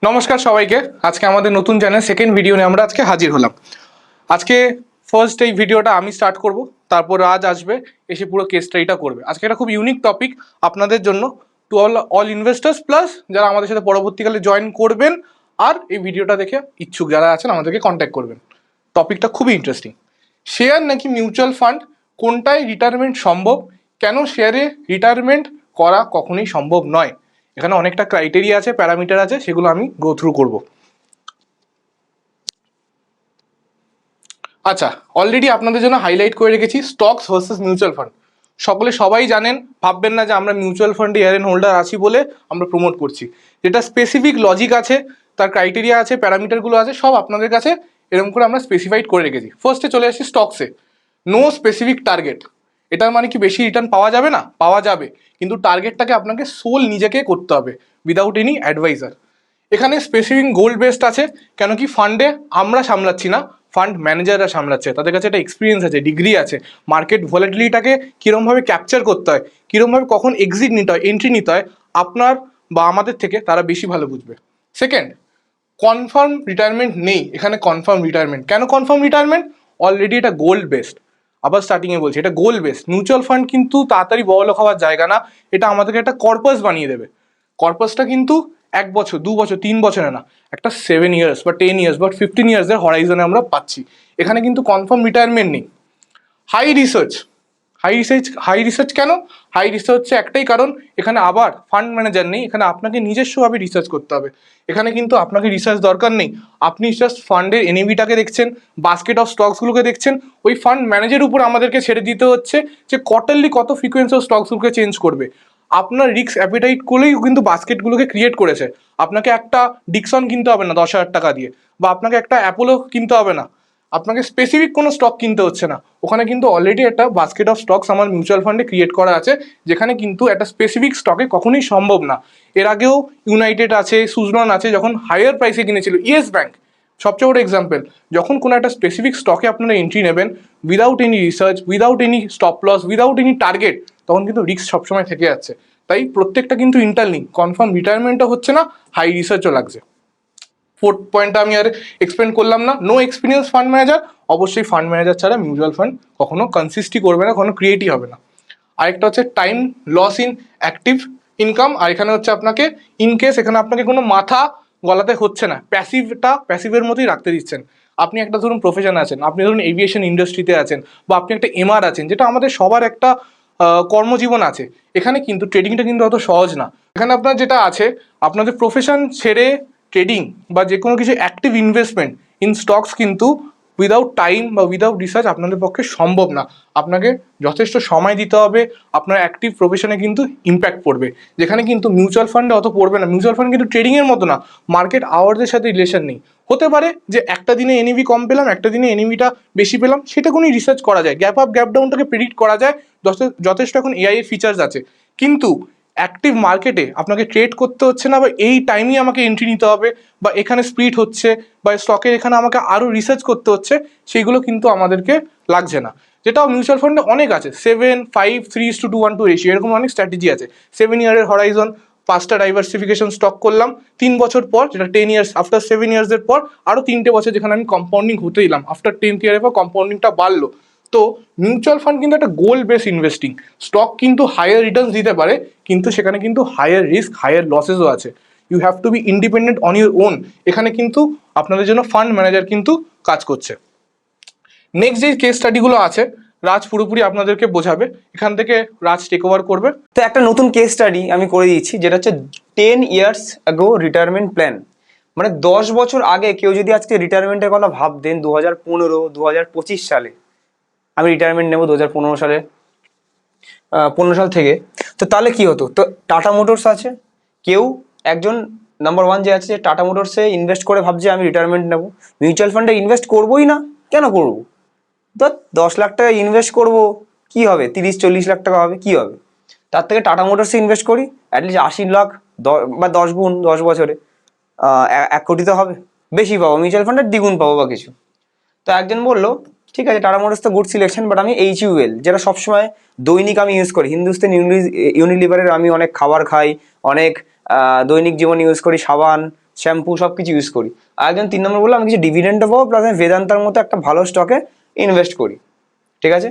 নমস্কার সবাইকে। আজকে আমাদের নতুন চ্যানেল সেকেন্ড ভিডিও নিয়ে আমরা আজকে হাজির হলাম। আজকে ফার্স্ট এই ভিডিওটা আমি স্টার্ট করব, তারপর রাজ আসবে, এসে পুরো কেস স্টাডিটা করবে। আজকে একটা খুব ইউনিক টপিক আপনাদের জন্য, টু অল ইনভেস্টার্স প্লাস যারা আমাদের সাথে পরবর্তীকালে জয়েন করবেন আর এই ভিডিওটা দেখে ইচ্ছুক যারা আছেন আমাদেরকে কন্ট্যাক্ট করবেন। টপিকটা খুবই ইন্টারেস্টিং। শেয়ার নাকি মিউচুয়াল ফান্ড, কোনটায় রিটায়ারমেন্ট সম্ভব, কেন শেয়ারে রিটায়ারমেন্ট করা কখনোই সম্ভব নয়। এখানে অনেকটা ক্রাইটেরিয়া আছে, প্যারামিটার আছে, সেগুলো আমি গো থ্রু করব। আচ্ছা, অলরেডি আপনাদের জন্য হাইলাইট করে রেখেছি স্টকস ভার্সেস মিউচুয়াল ফান্ড। সবাই জানেন, ভাববেন না যে আমরা মিউচুয়াল ফান্ডে ইয়ার এন্ড হোল্ডার আছি বলে আমরা প্রমোট করছি। যেটা স্পেসিফিক লজিক আছে, তার ক্রাইটেরিয়া আছে, প্যারামিটারগুলো আছে, সব আপনাদের কাছে এরকম করে আমরা স্পেসিফাইড করে রেখেছি। ফার্স্টে চলে আসছি স্টকসে। No specific target. এটার মানে কি বেশি রিটার্ন পাওয়া যাবে না? পাওয়া যাবে, কিন্তু টার্গেটটাকে আপনাকে সোল নিজেকে করতে হবে, উইদাউট এনি অ্যাডভাইজার। এখানে স্পেসিফিক গোল বেসড আছে, কেন কি ফান্ডে আমরা সামলাচ্ছি না, ফান্ড ম্যানেজাররা সামলাচ্ছে। তাদের কাছে একটা এক্সপিরিয়েন্স আছে, ডিগ্রি আছে, মার্কেট ভলিটিলিটিটাকে কীরমভাবে ক্যাপচার করতে হয়, কীরমভাবে কখন এক্সিট নিতে হয়, এন্ট্রি নিতে হয়, আপনার বা আমাদের থেকে তারা বেশি ভালো বুঝবে। সেকেন্ড, কনফার্ম রিটায়ারমেন্ট নেই এখানে। কনফার্ম রিটায়ারমেন্ট কেন? কনফার্ম রিটায়ারমেন্ট অলরেডি এটা গোল্ড বেসড। আবার স্টার্টিংয়ে বলছি, এটা গোল বেসড। মিউচুয়াল ফান্ড কিন্তু তাড়াতাড়ি বড়লোক হওয়ার জায়গা না, এটা আমাদেরকে একটা কর্পাস বানিয়ে দেবে। কর্পাসটা কিন্তু 1 বছর, 2 বছর, 3 বছরে না, একটা 7 ইয়ার্স বা 10 ইয়ার্স বা 15 ইয়ার্সের হরাইজনে আমরা পাচ্ছি। এখানে কিন্তু কনফার্ম রিটায়ারমেন্ট নেই। High research. হাই রিসার্চ কেন? হাই রিসার্চে একটাই কারণ, এখানে আবার ফান্ড ম্যানেজার নেই, এখানে আপনাকে নিজস্বভাবে রিসার্চ করতে হবে। এখানে কিন্তু আপনাকে রিসার্চ দরকার নেই, আপনি জাস্ট ফান্ডের এনএভিটাকে দেখছেন, বাস্কেট অফ স্টকসগুলোকে দেখছেন। ওই ফান্ড ম্যানেজারের উপর আমাদেরকে ছেড়ে দিতে হচ্ছে যে কোয়ার্টারলি কত ফ্রিকোয়েন্সি অফ স্টকসগুলোকে চেঞ্জ করবে। আপনার রিস্ক অ্যাপিটাইট করলেই কিন্তু বাস্কেটগুলোকে ক্রিয়েট করেছে। আপনাকে একটা ডিকসন কিনতে হবে না 10,000 টাকা দিয়ে, বা আপনাকে একটা অ্যাপোলো কিনতে হবে না, আপনাকে স্পেসিফিক কোনো স্টক কিনতে হচ্ছে না। ওখানে কিন্তু অলরেডি একটা বাস্কেট অফ স্টকস আমার মিউচুয়াল ফান্ডে ক্রিয়েট করা আছে, যেখানে কিন্তু একটা স্পেসিফিক স্টকে কখনোই সম্ভব না। এর আগেও ইউনাইটেড আছে, সুজলন আছে, যখন হায়ার প্রাইসে কিনেছিল, ইয়েস ব্যাংক সবচেয়ে বড় এক্সাম্পল। যখন কোনো একটা স্পেসিফিক স্টকে আপনারা এন্ট্রি নেবেন without any research, without any stop loss, without any target, তখন কিন্তু রিস্ক সবসময় থেকে যাচ্ছে। তাই প্রত্যেকটা কিন্তু ইন্টারলিঙ্ক। কনফার্ম রিটায়ারমেন্টও হচ্ছে না, হাই রিসার্চও লাগছে। ফোর্থ পয়েন্টটা আমি আর এক্সপ্লেন করলাম না। No experience fund manager. অবশ্যই ফান্ড ম্যানেজার ছাড়া মিউচুয়াল ফান্ড কখনো কনসিস্টই করবে না, কখনো ক্রিয়েটই হবে না। আরেকটা হচ্ছে time loss in active income. আর এখানে হচ্ছে আপনাকে ইনকেস এখানে আপনাকে কোনো মাথা গলাতে হচ্ছে না, প্যাসিভের মতোই রাখতে দিচ্ছেন। আপনি একটা ধরুন প্রফেশন আছেন, আপনি ধরুন এভিয়েশন ইন্ডাস্ট্রিতে আছেন, বা আপনি একটা এমআর আছেন, যেটা আমাদের সবার একটা কর্মজীবন আছে। এখানে কিন্তু ট্রেডিংটা কিন্তু অত সহজ না। এখানে আপনার যেটা আছে, আপনাদের প্রফেশন ছেড়ে ট্রেডিং বা যে কোনো কিছু অ্যাক্টিভ ইনভেস্টমেন্ট ইন স্টকস কিন্তু উইদাউট টাইম বা উইদাউট রিসার্চ আপনাদের পক্ষে সম্ভব না। আপনাকে যথেষ্ট সময় দিতে হবে, আপনার অ্যাক্টিভ প্রফেশনে কিন্তু ইম্প্যাক্ট পড়বে, যেখানে কিন্তু মিউচুয়াল ফান্ডে অত পড়বে না। মিউচুয়াল ফান্ড কিন্তু ট্রেডিংয়ের মতো না, মার্কেট আওয়ার্সের সাথে রিলেশন নেই। হতে পারে যে একটা দিনে এনইভি কম পেলাম, একটা দিনে এনইভিটা বেশি পেলাম, সেটা কোনো রিসার্চ করা যায়, গ্যাপ আপ গ্যাপ ডাউনটাকে প্রেডিক্ট করা যায়, যথেষ্ট এখন এআই এর ফিচার্স আছে। কিন্তু অ্যাক্টিভ মার্কেটে আপনাকে ট্রেড করতে হচ্ছে না, বা এই টাইমই আমাকে এন্ট্রি নিতে হবে, বা এখানে স্প্লিট হচ্ছে, বা স্টকের এখানে আমাকে আরও রিসার্চ করতে হচ্ছে, সেইগুলো কিন্তু আমাদেরকে লাগছে না। যেটাও মিউচুয়াল ফান্ডে অনেক আছে, 7-5-3:2-1 রেশিও, এরকম অনেক স্ট্র্যাটেজি আছে। 7 ইয়ারের হরাইজন, 5টা ডাইভার্সিফিকেশন স্টক করলাম, 3 বছর পর, যেটা 10 ইয়ার্স, আফটার 7 ইয়ার্সের পর আরও 3টে বছর যেখানে আমি কম্পাউন্ডিং হতে দিলাম, আফটার 10th ইয়ারের পর কম্পাউন্ডিংটা বাড়লো। তো মিউচুয়াল ফান্ড কিন্তু একটা গোল বেস ইনভেস্টিং। স্টক কিন্তু হায়ার রিটার্নস দিতে পারে, কিন্তু সেখানে কিন্তু হায়ার রিস্ক, হায়ার লসেসও আছে। You have to be independent on your own. এখানে কিন্তু আপনাদের জন্য ফান্ড ম্যানেজার কিন্তু কাজ করছে। নেক্সট যে কেস স্টাডিগুলো আছে, রাজ পুরোপুরি আপনাদেরকে বোঝাবে। এখান থেকে রাজ টেক ওভার করবে। তো একটা নতুন কেস স্টাডি আমি করে দিচ্ছি, যেটা হচ্ছে 10 ইয়ার্স অ্যাগো রিটায়ারমেন্ট প্ল্যান। মানে 10 বছর আগে কেউ যদি আজকে রিটায়ারমেন্টের কথা ভাবতেন, 2015-2025 সালে আমি রিটায়ারমেন্ট নেবো 2015 সালে, 15 সাল থেকে, তো তাহলে কি হতো? তো টাটা মোটরস আছে, কেউ একজন নাম্বার ওয়ান যে আছে, যে টাটা মোটরসে ইনভেস্ট করে ভাবছে আমি রিটায়ারমেন্ট নেবো। মিউচুয়াল ফান্ডে ইনভেস্ট করবোই না, কেন করবো? তো 10 লাখ টাকা ইনভেস্ট করবো, কি হবে? 30-40 লাখ টাকা হবে, কি হবে? তার থেকে টাটা মোটরসে ইনভেস্ট করি, অ্যাটলিস্ট 80 লাখ, বা 10 গুণ 10 বছরে 1 কোটি তো হবে, বেশি পাবো, মিউচুয়াল ফান্ডের দ্বিগুণ পাবো বা কিছু। তো একজন বললো, ঠিক আছে টাটা মোটরস তো গুড সিলেকশন, বাট আমি HUL, যেটা সবসময় দৈনিক আমি ইউজ করি, হিন্দুস্তান ইউনিলিভারের আমি অনেক খাবার খাই, অনেক দৈনিক জীবন ইউজ করি, সাবান, শ্যাম্পু সব কিছু ইউজ করি। আর একজন 3 নম্বর বললো আমি কিছু ডিভিডেন্ডও পাবো, প্লাস আমি বেদান্তার মতো একটা ভালো স্টকে ইনভেস্ট করি। ঠিক আছে,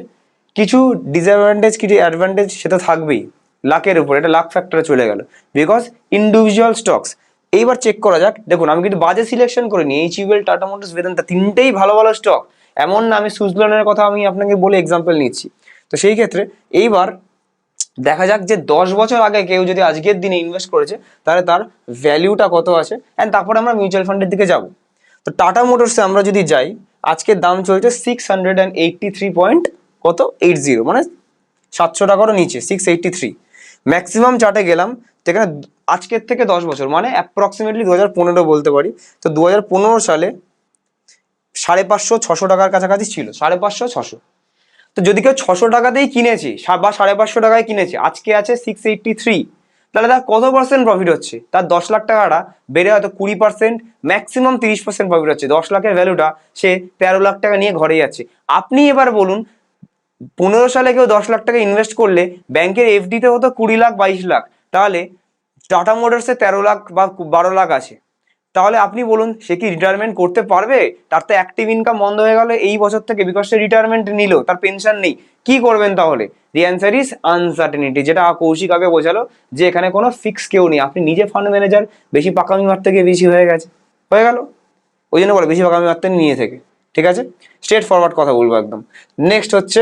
কিছু ডিসঅ্যাডভান্টেজ কিছু অ্যাডভান্টেজ সেটা থাকবেই, লাকের উপর, এটা লাক ফ্যাক্টরে চলে গেল, বিকজ ইন্ডিভিজুয়াল স্টকস। এইবার চেক করা যাক, দেখুন আমি কিন্তু বাজে সিলেকশন করিনি, HUL, টাটা মোটরস, বেদান্তা তিনটেই ভালো ভালো স্টক। এমন না আমি সুজলনের কথা আমি আপনাকে বলে এক্সাম্পল নিচ্ছি। তো সেই ক্ষেত্রে এইবার দেখা যাক যে 10 বছর আগে কেউ যদি আজকের দিনে ইনভেস্ট করেছে তাহলে তার ভ্যালিউটা কত আছে, অ্যান্ড তারপরে আমরা মিউচুয়াল ফান্ডের দিকে যাব। তো টাটা মোটরসে আমরা যদি যাই, আজকের দাম চলছে 683 পয়েন্ট কত 80, মানে 700 টাকারও নিচে, 683। ম্যাক্সিমাম চার্টে গেলাম, যেখানে আজকের থেকে 10 বছর মানে অ্যাপ্রক্সিমেটলি 2015 বলতে পারি। তো 2015 সালে 550-600 টাকার কাছাকাছি ছিল, 550-600। তো যদি কেউ 600 টাকাতেই কিনেছে বা 550 টাকায় কিনেছে, আজকে আছে 683, তাহলে তার কত পার্সেন্ট প্রফিট হচ্ছে? তার 10 লাখ টাকাটা বেড়ে হয়তো 20%, ম্যাক্সিমাম 30% প্রফিট হচ্ছে। 10 লাখের ভ্যালুটা সে 13 লাখ টাকা নিয়ে ঘরে যাচ্ছে। আপনি এবার বলুন, 15 সালে কেউ 10 লাখ টাকা ইনভেস্ট করলে ব্যাংকের এফডিতে হতো 20 লাখ 22 লাখ, তাহলে টাটা মোটরসে 13 লাখ বা 12 লাখ আছে। তাহলে আপনি বলুন সে কি রিটায়ারমেন্ট করতে পারবে? তার তো অ্যাক্টিভ ইনকাম বন্ধ হয়ে গেল এই বছর থেকে, বিকজ সে রিটায়ারমেন্ট নিল, তার পেনশন নেই। কি করবেন তাহলে? দি অ্যান্সার ইজ আনসার্টেনিটি, যেটা কৌশিক আগে বোঝালো যে এখানে কোনো ফিক্স কেউ নেই। আপনি নিজে ফান্ড ম্যানেজার, বেশি পাকামি মারতে গিয়ে বেশি হয়ে গেছে, হয়ে গেল, ওই জন্য বলে বেশি পাকামি মারতে নিয়ে থেকে। ঠিক আছে, স্ট্রেট ফরওয়ার্ড কথা বলবো একদম। নেক্সট হচ্ছে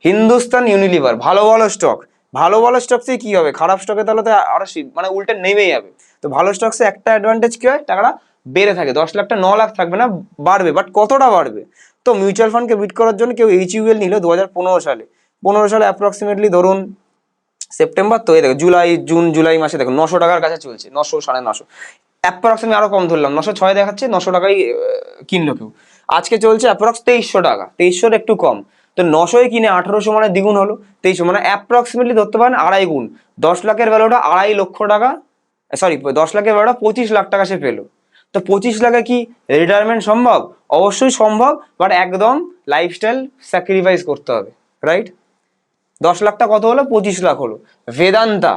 হিন্দুস্তান ইউনিলিভার, ভালো ভালো স্টক। ভালো ভালো স্টকসে কি হবে? খারাপ স্টকে তাহলে তো আরো মানে উল্টে নেমেই যাবে। তো ভালো স্টকসে একটা অ্যাডভান্টেজ কি হয়, টাকাটা বেড়ে থাকে, 10 লাখটা 9 লাখ থাকবে না, বাড়বে, বাট কতটা বাড়বে? তো মিউচুয়াল ফান্ডকে বিট করার জন্য কেউ HUL নিল 2015 সালে, 15 সালে অ্যাপ্রক্সিমেটলি ধরুন সেপ্টেম্বর, তো এই দেখো জুলাই মাসে দেখো 900 টাকার কাছে চলছে, 900 950, অ্যাপ্রক্সিমেটলি আরো কম ধরলাম, 906 দেখাচ্ছে, 900 টাকায় কিনলো কেউ। আজকে চলছে অ্যাপ্রক্স 2300 টাকা, 2300 একটু কম। তো 900 কিনে 1800 মানে দ্বিগুণ হলো, 2300 মানে অ্যাপ্রক্সিমেটলি ধরতে পারেন আড়াই গুণ। 10 লাখের ভ্যালুটা 2.5 লক্ষ টাকা, সরি 10 লাখের ভ্যালুটা 25 লাখ টাকা সে পেলো। তো 25 লাখে কি রিটায়ারমেন্ট সম্ভব? অবশ্যই সম্ভব, বাট একদম লাইফস্টাইল স্যাক্রিফাইস করতে হবে, রাইট? 10 লাখটা কত হলো? 25 লাখ হলো। বেদান্তা,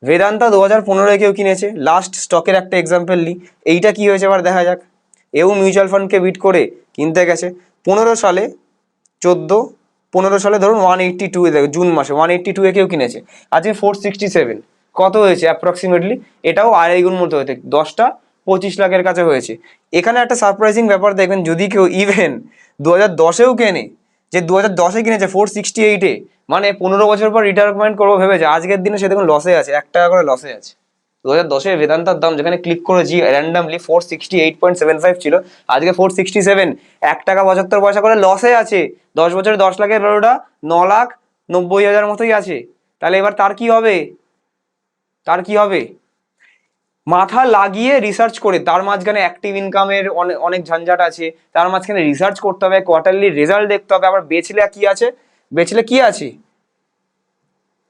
বেদান্তা 2015 কেউ কিনেছে, লাস্ট স্টকের একটা এক্সাম্পল নিই। এইটা কি হয়েছে এবার দেখা যাক। এও মিউচুয়াল ফান্ডকে বিট করে কিনতে গেছে 15 সালে, 14, 15 সালে ধরুন 182 দেখো জুন মাসে 182 কেউ কিনেছে, আজকে 467, কত হয়েছে অ্যাপ্রক্সিমেটলি? এটাও আড়াই গুণ মতো হয়েছে, 10টা 25 লাখের কাছে হয়েছে। এখানে একটা সারপ্রাইজিং ব্যাপার দেখবেন, যদি কেউ ইভেন 2010-এও কেনে, যে 2010-এ কিনেছে 468-এ, মানে 15 বছর পর রিটায়ারমেন্ট করবো ভেবেছে, আজকের দিনে সে দেখুন লসে আছে, 1 টাকা করে লসে আছে। 2010-এ বেদান্তার দাম যেখানে ক্লিক করেছি র্যান্ডামলি 468.75 ছিল, আজকে 467, 1 টাকা 75 পয়সা করে লসে আছে। 10 বছরে 10 লাখের ভ্যালুটা 9,90,000 মতোই আছে। তাহলে এবার তার কি হবে? তার কি হবে? মাথা লাগিয়ে রিসার্চ করে, তার মাঝখানে অ্যাক্টিভ ইনকামের অনেক ঝঞ্ঝাট আছে, তার মাঝখানে রিসার্চ করতে হবে, কোয়ার্টারলি রেজাল্ট দেখতে হবে, আবার বেচলে কি আছে, বেচলে কি আছে,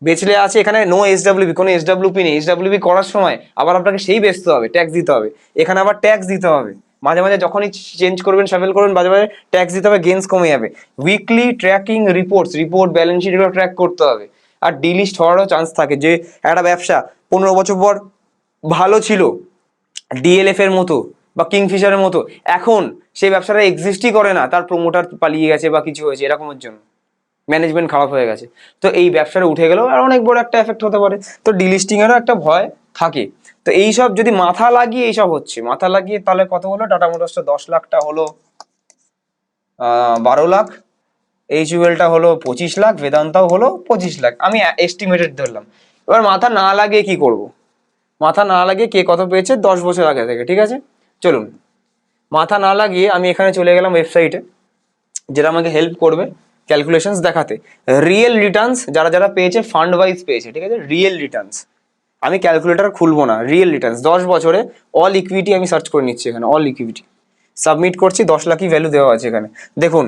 বেচলে আছে এখানে নো SWP, কোনো SWP নেই। SWP করার সময় আবার আপনাকে সেই বেচতে হবে, ট্যাক্স দিতে হবে, এখানে আবার ট্যাক্স দিতে হবে, মাঝে মাঝে যখনই চেঞ্জ করবেন শাফেল করবেন মাঝে মাঝে ট্যাক্স দিতে হবে, গেইনস কমে যাবে। Weekly tracking report balance sheet এগুলো ট্র্যাক করতে হবে। আর ডিলিস্ট হওয়ারও চান্স থাকে, যে একটা ব্যবসা 15 বছর পর ভালো ছিল, DLF এর মতো বা কিংফিশারের মতো, এখন সেই ব্যবসাটা এক্সিস্টই করে না, তার প্রমোটার পালিয়ে গেছে বা কিছু হয়েছে এরকমের জন্য, ম্যানেজমেন্ট খারাপ হয়ে গেছে, তো এই ব্যবসাটা উঠে গেলেও আর অনেক বড় একটা এফেক্ট হতে পারে। তো ডিলিস্টিং এরও একটা ভয় থাকে। তো এইসব যদি মাথা লাগিয়ে এইসব হচ্ছে, মাথা লাগিয়ে তাহলে কত হলো? টাটা মোটরসটা 10 লাখটা হলো 12 লাখ, HUL-টা হলো 25 লাখ, বেদান্তাও হলো 25 লাখ, আমি এস্টিমেটেড ধরলাম। এবার মাথা না লাগিয়ে কি করব? মাথা না লাগিয়ে কে কত পেয়েছে 10 বছর আগে থেকে, ঠিক আছে? চলুন, মাথা না লাগিয়ে আমি এখানে চলে গেলাম ওয়েবসাইটে, যেটা আমাকে হেল্প করবে ক্যালকুলেশনস দেখাতে। রিয়েল রিটার্নস যারা যারা পেয়েছে, ফান্ড ওয়াইজ পেয়েছে, ঠিক আছে? রিয়েল রিটার্নস, আমি ক্যালকুলেটার খুলবো না, রিয়েল রিটার্নস 10 বছরে অল ইকুইটি আমি সার্চ করে নিচ্ছি এখানে, অল ইকুইটি সাবমিট করছি, 10 লাখই ভ্যালু দেওয়া আছে এখানে। দেখুন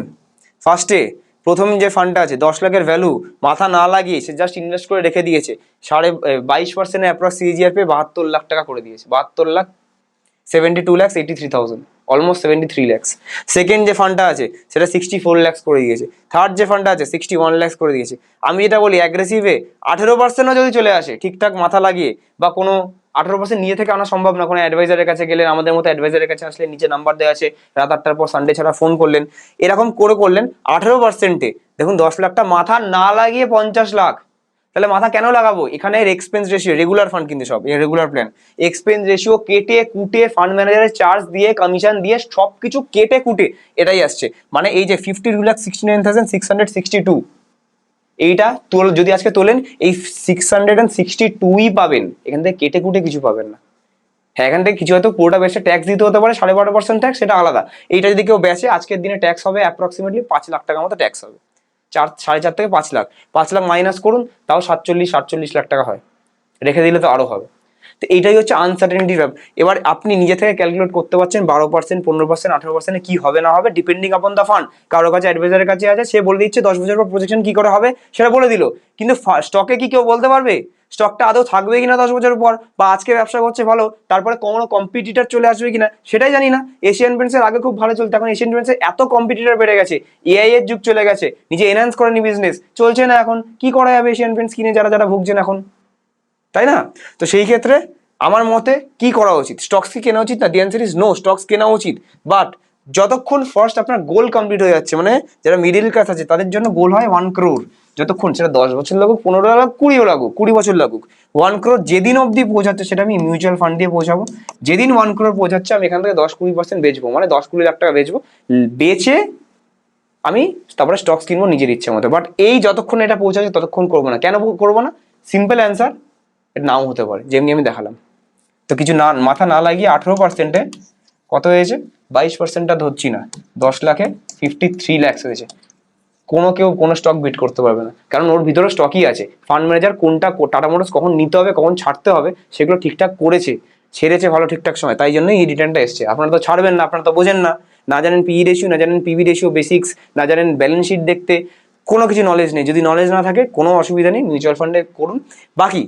ফার্স্টে প্রথম যে ফান্ডটা আছে 10 লাখের ভ্যালু, মাথা না লাগিয়ে সে জাস্ট ইনভেস্ট করে রেখে দিয়েছে, 22% অ্যাপ্রক্স CAGR পেয়ে 72 লাখ টাকা করে দিয়েছে, 72 লাখ 72,83,000, অলমোস্ট 73 lakhs। সেকেন্ড যে ফান্ডটা আছে সেটা 64 lakhs করে দিয়েছে। থার্ড যে ফান্ডটা আছে 61 lakhs করে দিয়েছে। আমি যেটা বলি অ্যাগ্রেসিভে 18%ও যদি চলে আসে ঠিকঠাক মাথা লাগিয়ে, বা কোনো 18% নিজে থেকে আনা সম্ভব না, কোনো অ্যাডভাইজারের কাছে গেলেন, আমাদের মতো অ্যাডভাইজারের কাছে আসলে নিচে নাম্বার দেওয়া আছে, রাত 8টার পর সানডে ছাড়া ফোন করলেন, এরকম করে করলেন 18%-এ দেখুন 10 লাখটা মাথা না লাগিয়ে 50 লাখ। তাহলে মাথা কেন লাগাবো? এখানে এক্সপেন্স রেশিও, রেগুলার ফান্ড কিন্তু সব রেগুলার প্ল্যান, এক্সপেন্স রেশিও কেটে কুটে ফান্ড ম্যানেজারের চার্জ দিয়ে কমিশন দিয়ে সবকিছু কেটে কুটে এটাই আসছে। মানে এই যে 52,69,662 এইটা যদি আজকে তোলেন এই 662ই পাবেন, এখান থেকে কেটে কুটে কিছু পাবেন না। হ্যাঁ, এখান থেকে কিছু হয়তো পুরোটা বেচে ট্যাক্স দিতে হতে পারে 12.5% ট্যাক্স, সেটা আলাদা। এইটা যদি কেউ বেচে আজকের দিনে ট্যাক্স হবে অ্যাপ্রক্সিমেটলি 5 লাখ টাকার মতো ট্যাক্স হবে, 4.5 থেকে 5 লাখ, 5 লাখ মাইনাস করুন তাও 47-48 লাখ টাকা হয়, রেখে দিলে তো আরো হবে। তো এইটাই হচ্ছে আনসার্টেনিটি ব্যাপার। এবার আপনি নিজে থেকে ক্যালকুলেট করতে পারছেন 12%, 15%, 18% কি হবে না হবে ডিপেন্ডিং আপন দ্য ফান্ড। কারোর কাছে অ্যাডভাইজারের কাছে আছে, সে বলে দিচ্ছে 10 বছর পর প্রজেকশন কি করে হবে সেটা বলে দিল, কিন্তু স্টকে কি কেউ বলতে পারবে স্টকটা আদৌ থাকবে কিনা 10 বছর পর, বা আজকে ব্যবসা করছে ভালো তারপরে কোনো কম্পিটিটর চলে আসবে কিনা সেটাই জানি না। এশিয়ান পেন্টসের আগে খুব ভালো চলতো, এখন এশিয়ান পেন্টসের এত কম্পিটিটর বেড়ে গেছে, এআই এর যুগ চলে গেছে, নিজে এনহ্যান্স করেনি বিজনেস চলছে না, এখন কি করা যাবে এশিয়ান পেন্টস কিনে যারা যারা ভুগছেন এখন, তাই না? তো সেই ক্ষেত্রে আমার মতে কি করা উচিত? স্টকস কি কেনা উচিত না? The answer is no, stocks কেনা উচিত, বাট যতক্ষণ ফার্স্ট আপনার গোল কমপ্লিট হয়ে যাচ্ছে, মানে যারা মিডিল ক্লাস আছে তাদের জন্য গোল হয় 1 crore, যতক্ষণ সেটা 10 বছর লাগুক, 15 লাগুক, 20 লাগুক, 20 বছর লাগুক, 1 crore যেদিন অবধি পৌঁছাচ্ছে সেটা আমি মিউচুয়াল ফান্ড দিয়ে পৌঁছাবো। যেদিন 1 crore পৌঁছাচ্ছে আমি এখান থেকে 10-20% বেচবো, মানে 10-20 লাখ টাকা বেচবো, বেচে আমি তারপরে স্টকস কিনবো নিজের ইচ্ছে মতো। বাট এই যতক্ষণ এটা পৌঁছাচ্ছে ততক্ষণ করবো না। কেন করবো না? সিম্পল অ্যান্সার, এটা নাও হতে পারে, যেমনি আমি দেখালাম। তো কিছু না মাথা না লাগিয়ে 18%-এ কত হয়েছে? 22%টা ধরছি না, 10 লাখে 53 lakhs হয়েছে। কেউ কোনো স্টক বিট করতে পারবে না, কারণ ওর ভিতরে স্টকই আছে। ফান্ড ম্যানেজার কোনটা টাটা মোটরস কখন নিতে হবে কখন ছাড়তে হবে সেগুলো ঠিকঠাক করেছে, ছেড়েছে ভালো ঠিকঠাক সময়, তাই জন্যই এই রিটার্নটা এসছে। আপনারা তো ছাড়বেন না, আপনারা তো বোঝেন না, না জানেন পিই রেশিও, না জানেন পিবি রেশিও বেসিক্স, না জানেন ব্যালেন্স শিট দেখতে, কোনো কিছু নলেজ নেই। যদি নলেজ না থাকে কোনো অসুবিধা নেই, মিউচুয়াল ফান্ডে করুন। বাকি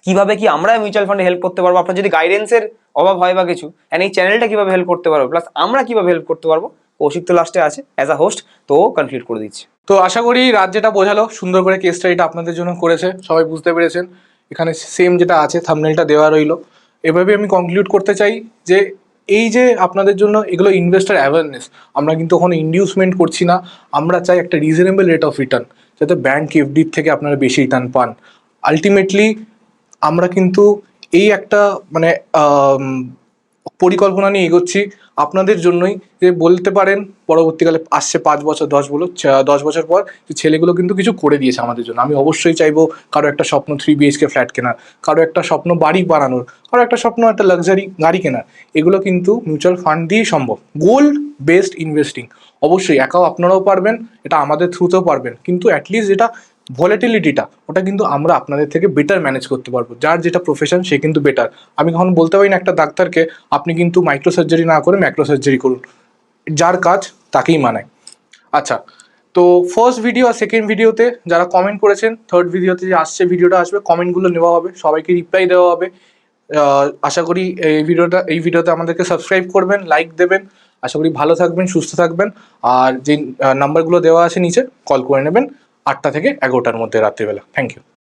কিভাবে কি আমরা মিউচুয়াল ফান্ডে হেল্প করতে পারবো, আপনার যদি গাইডেন্সের অভাব হয় বা কিছু, এন্ড এই চ্যানেলটা কিভাবে হেল্প করতে পারবো, প্লাস আমরা কিভাবে হেল্প করতে পারবো, কৌশিক তো লাস্টে আছে অ্যাজ আ হোস্ট, তো কনক্লুড করে দিচ্ছি। তো আশা করি রাত যেটা বোঝালো সুন্দর করে কেস স্টাডিটা আপনাদের জন্য করেছে, সবাই বুঝতে পেরেছেন। এখানে সেম যেটা আছে থাম্বনেলটা দেওয়া রইলো। এভাবে আমি কনক্লুড করতে চাই যে এই যে আপনাদের জন্য এগুলো ইনভেস্টার অ্যাওয়ারনেস, আমরা কিন্তু কোনো ইনডিউসমেন্ট করছি না, আমরা চাই একটা রিজনেবল রেট অফ রিটার্ন, যাতে ব্যাংক এফডির থেকে আপনারা বেশি রিটার্ন পান। আলটিমেটলি আমরা কিন্তু এই একটা মানে পরিকল্পনা নিয়ে এগোচ্ছি আপনাদের জন্যই, যে বলতে পারেন পরবর্তীকালে আসছে 5 বছর 10 বছর পর যে ছেলেগুলো কিন্তু কিছু করে দিয়েছে আমাদের জন্য। আমি অবশ্যই চাইবো কারো একটা স্বপ্ন 3 BHK ফ্ল্যাট কেনার, কারো একটা স্বপ্ন বাড়ি বানানোর, কারো একটা স্বপ্ন একটা লাক্সারি গাড়ি কেনার, এগুলো কিন্তু মিউচুয়াল ফান্ড দিয়েই সম্ভব। গোল্ড বেসড ইনভেস্টিং অবশ্যই একাও আপনারাও পারবেন, এটা আমাদের থ্রুতেও পারবেন, কিন্তু অ্যাটলিস্ট যেটা ভলেটিলিটিটা ওটা কিন্তু আমরা আপনাদের থেকে বেটার ম্যানেজ করতে পারবো। যার যেটা প্রফেশন সে কিন্তু বেটার। আমি কখন বলতে পারি না একটা ডাক্তারকে আপনি কিন্তু মাইক্রো সার্জারি না করে ম্যাক্রো সার্জারি করুন, যার কাজ তাকেই মানায়। আচ্ছা, তো ফার্স্ট ভিডিও আর সেকেন্ড ভিডিওতে যারা কমেন্ট করেছেন, থার্ড ভিডিওতে যে আসছে ভিডিওটা আসবে, কমেন্টগুলো নেওয়া হবে, সবাইকে রিপ্লাই দেওয়া হবে। আশা করি এই ভিডিওতে আমাদেরকে সাবস্ক্রাইব করবেন, লাইক দেবেন। আশা করি ভালো থাকবেন, সুস্থ থাকবেন। আর যে নাম্বারগুলো দেওয়া আছে নিচে কল করে নেবেন 8টা থেকে 11টার মধ্যে রাত্রিবেলা। Thank you.